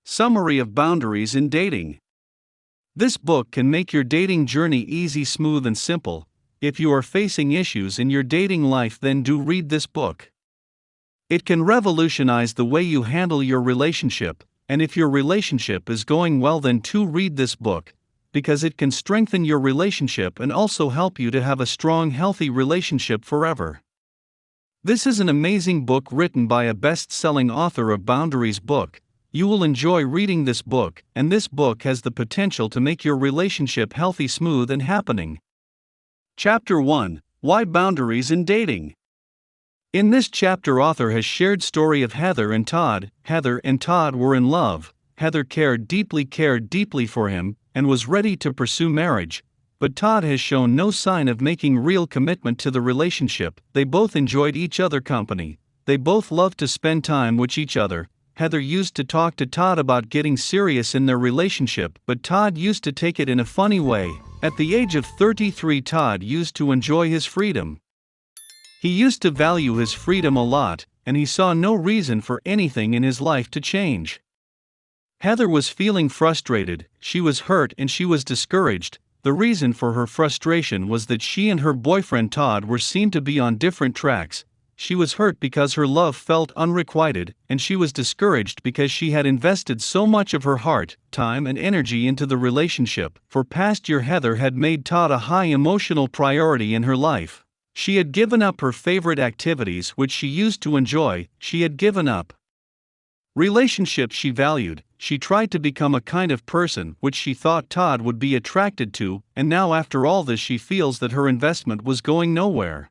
Summary of Boundaries in Dating. This book can make your dating journey easy, smooth, and simple. If you are facing issues in your dating life, then do read this book. It can revolutionize the way you handle your relationship, and if your relationship is going well, then too read this book, because it can strengthen your relationship and also help you to have a strong, healthy relationship forever. This is an amazing book written by a best-selling author of Boundaries book. You will enjoy reading this book, and this book has the potential to make your relationship healthy, smooth, and happening. Chapter 1: Why Boundaries in Dating. In this chapter, author has shared story of Heather and Todd. Heather and Todd were in love. Heather cared deeply for him, and was ready to pursue marriage. But Todd has shown no sign of making real commitment to the relationship. They both enjoyed each other's company. They both loved to spend time with each other. Heather used to talk to Todd about getting serious in their relationship, but Todd used to take it in a funny way. At the age of 33, Todd used to enjoy his freedom. He used to value his freedom a lot, and he saw no reason for anything in his life to change. Heather was feeling frustrated, she was hurt, and she was discouraged. The reason for her frustration was that she and her boyfriend Todd were seen to be on different tracks. She was hurt because her love felt unrequited, and she was discouraged because she had invested so much of her heart, time, and energy into the relationship. For past year, Heather had made Todd a high emotional priority in her life. She had given up her favorite activities which she used to enjoy. She had given up relationships she valued. She tried to become a kind of person which she thought Todd would be attracted to, and now after all this she feels that her investment was going nowhere.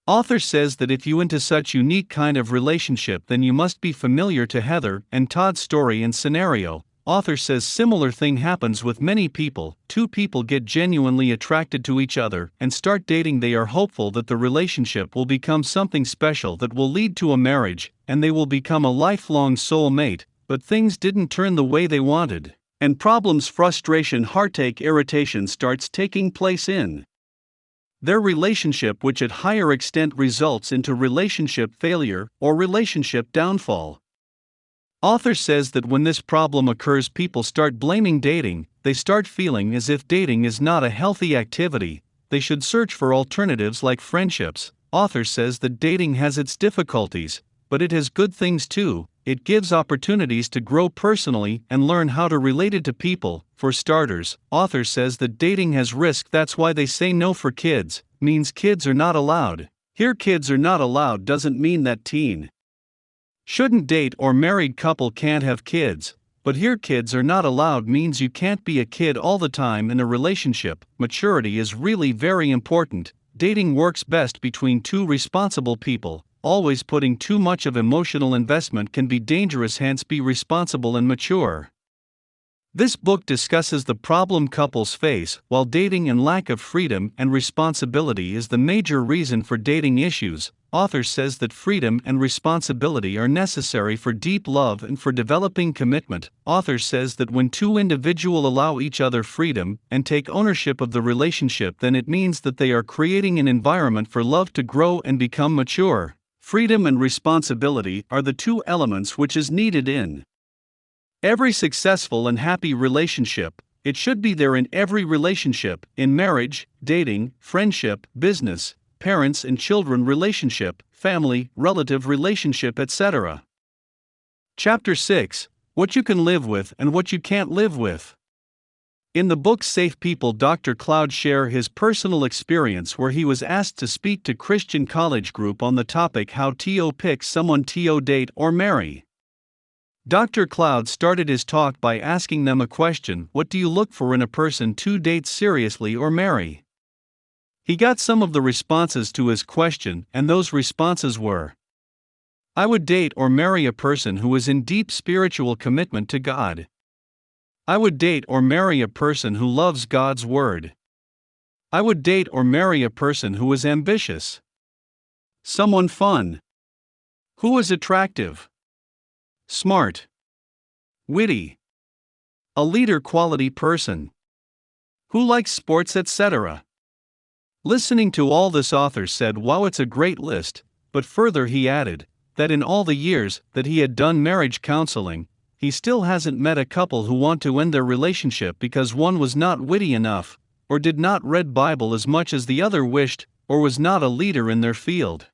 Author says that if you into such unique kind of relationship, then you must be familiar to Heather and Todd's story and scenario. Author says similar thing happens with many people. Two people get genuinely attracted to each other and start dating. They are hopeful that the relationship will become something special that will lead to a marriage, and they will become a lifelong soulmate, but things didn't turn the way they wanted, and problems, frustration, heartache, irritation starts taking place in their relationship, which at higher extent results into relationship failure or relationship downfall. Author says that when this problem occurs, people start blaming dating. They start feeling as if dating is not a healthy activity. They should search for alternatives like friendships. Author says that dating has its difficulties, but it has good things too. It gives opportunities to grow personally and learn how to relate to people. For starters, author says that dating has risk. That's why they say no for kids, means kids are not allowed. Here, kids are not allowed doesn't mean that teen shouldn't date or married couple can't have kids, but here kids are not allowed means you can't be a kid all the time in a relationship. Maturity is really very important. Dating works best between two responsible people. Always putting too much of emotional investment can be dangerous, hence be responsible and mature. This book discusses the problem couples face while dating, and lack of freedom and responsibility is the major reason for dating issues. Author says that freedom and responsibility are necessary for deep love and for developing commitment. Author says that when two individuals allow each other freedom and take ownership of the relationship, then it means that they are creating an environment for love to grow and become mature. Freedom and responsibility are the two elements which is needed in every successful and happy relationship. It should be there in every relationship, in marriage, dating, friendship, business, parents and children relationship, family, relative relationship, etc. Chapter 6: What you can live with and what you can't live with. In the book Safe People, Dr. Cloud shares his personal experience where he was asked to speak to Christian college group on the topic how to pick someone to date or marry. Dr. Cloud started his talk by asking them a question: what do you look for in a person to date seriously or marry? He got some of the responses to his question, and those responses were: I would date or marry a person who is in deep spiritual commitment to God. I would date or marry a person who loves God's word. I would date or marry a person who is ambitious. Someone fun. Who is attractive. Smart. Witty. A leader quality person. Who likes sports, etc. Listening to all this, author said, wow, it's a great list, but further he added that in all the years that he had done marriage counseling, he still hasn't met a couple who want to end their relationship because one was not witty enough, or did not read Bible as much as the other wished, or was not a leader in their field.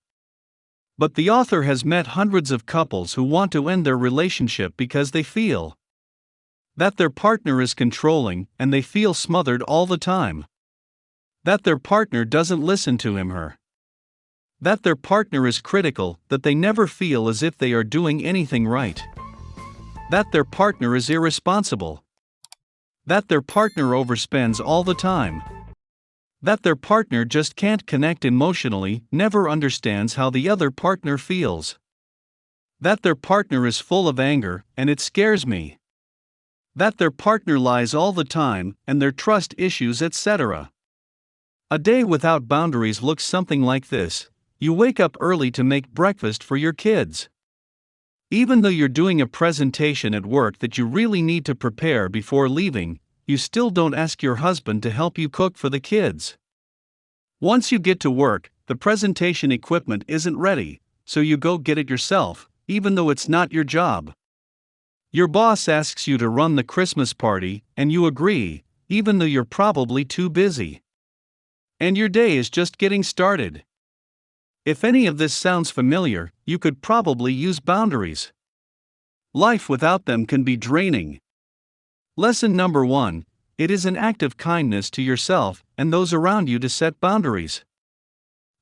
But the author has met hundreds of couples who want to end their relationship because they feel that their partner is controlling and they feel smothered all the time. That their partner doesn't listen to him/her. That their partner is critical, that they never feel as if they are doing anything right. That their partner is irresponsible. That their partner overspends all the time. That their partner just can't connect emotionally, never understands how the other partner feels. That their partner is full of anger, and it scares me. That their partner lies all the time, and their trust issues, etc. A day without boundaries looks something like this. You wake up early to make breakfast for your kids. Even though you're doing a presentation at work that you really need to prepare before leaving, you still don't ask your husband to help you cook for the kids. Once you get to work, the presentation equipment isn't ready, so you go get it yourself, even though it's not your job. Your boss asks you to run the Christmas party, and you agree, even though you're probably too busy. And your day is just getting started. If any of this sounds familiar, you could probably use boundaries. Life without them can be draining. Lesson number 1: it is an act of kindness to yourself and those around you to set boundaries.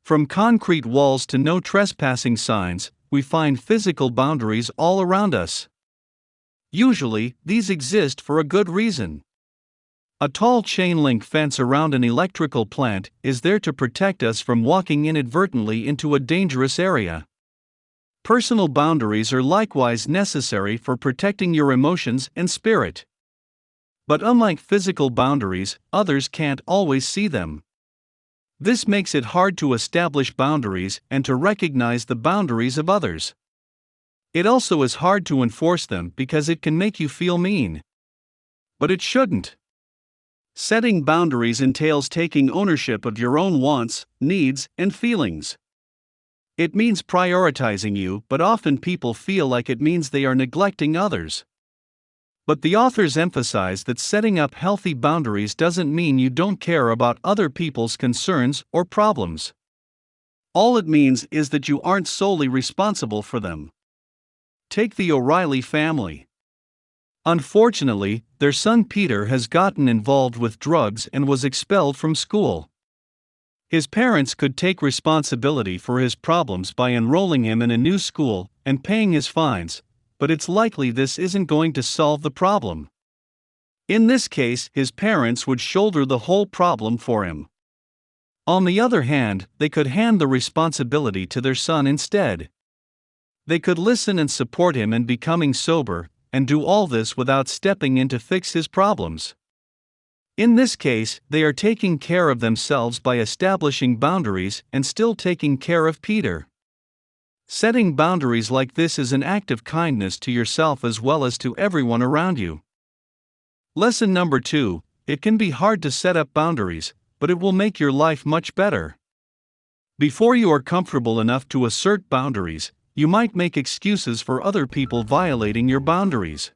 From concrete walls to no trespassing signs, we find physical boundaries all around us. Usually, these exist for a good reason. A tall chain-link fence around an electrical plant is there to protect us from walking inadvertently into a dangerous area. Personal boundaries are likewise necessary for protecting your emotions and spirit. But unlike physical boundaries, others can't always see them. This makes it hard to establish boundaries and to recognize the boundaries of others. It also is hard to enforce them because it can make you feel mean. But it shouldn't. Setting boundaries entails taking ownership of your own wants, needs, and feelings. It means prioritizing you, but often people feel like it means they are neglecting others. But the authors emphasize that setting up healthy boundaries doesn't mean you don't care about other people's concerns or problems. All it means is that you aren't solely responsible for them. Take the O'Reilly family. Unfortunately, their son Peter has gotten involved with drugs and was expelled from school. His parents could take responsibility for his problems by enrolling him in a new school and paying his fines, but it's likely this isn't going to solve the problem. In this case, his parents would shoulder the whole problem for him. On the other hand, they could hand the responsibility to their son instead. They could listen and support him in becoming sober, and do all this without stepping in to fix his problems. In this case, they are taking care of themselves by establishing boundaries and still taking care of Peter. Setting boundaries like this is an act of kindness to yourself as well as to everyone around you. Lesson number 2: it can be hard to set up boundaries, but it will make your life much better. Before you are comfortable enough to assert boundaries, you might make excuses for other people violating your boundaries.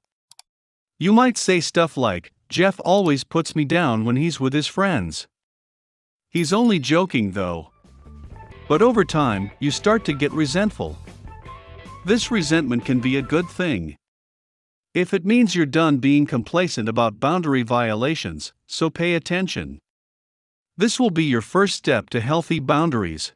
You might say stuff like, "Jeff always puts me down when he's with his friends. He's only joking though." But over time, you start to get resentful. This resentment can be a good thing. If it means you're done being complacent about boundary violations, so pay attention. This will be your first step to healthy boundaries.